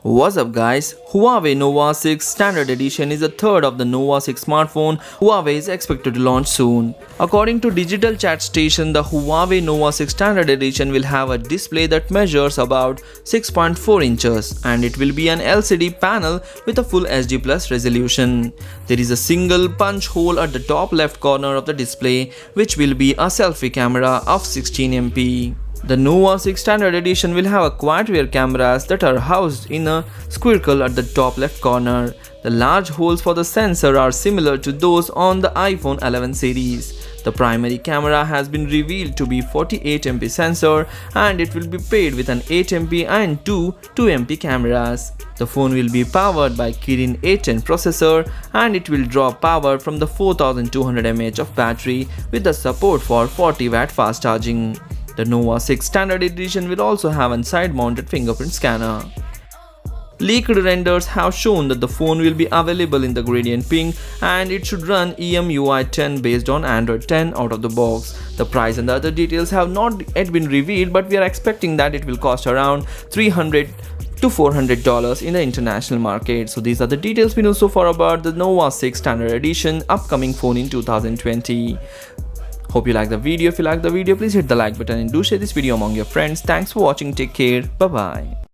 What's up guys, Huawei Nova 6 Standard Edition is a third of the Nova 6 smartphone Huawei is expected to launch soon. According to digital chat station, the Huawei Nova 6 Standard Edition will have a display that measures about 6.4 inches and it will be an LCD panel with a full HD Plus resolution. There is a single punch hole at the top left corner of the display which will be a selfie camera of 16MP. The Nova 6 Standard Edition will have a quad rear cameras that are housed in a squircle at the top left corner. The large holes for the sensor are similar to those on the iPhone 11 series. The primary camera has been revealed to be 48MP sensor and it will be paired with an 8MP and two 2MP cameras. The phone will be powered by Kirin A10 processor and it will draw power from the 4200 mAh of battery with the support for 40W fast charging. The Nova 6 Standard Edition will also have a side-mounted fingerprint scanner. Leaked renders have shown that the phone will be available in the gradient pink and it should run EMUI 10 based on Android 10 out of the box. The price and the other details have not yet been revealed, but we are expecting that it will cost around $300 to $400 in the international market. So these are the details we know so far about the Nova 6 Standard Edition upcoming phone in 2020. Hope you like the video. If you like the video, please hit the like button and do share this video among your friends. Thanks for watching. Take care. Bye bye.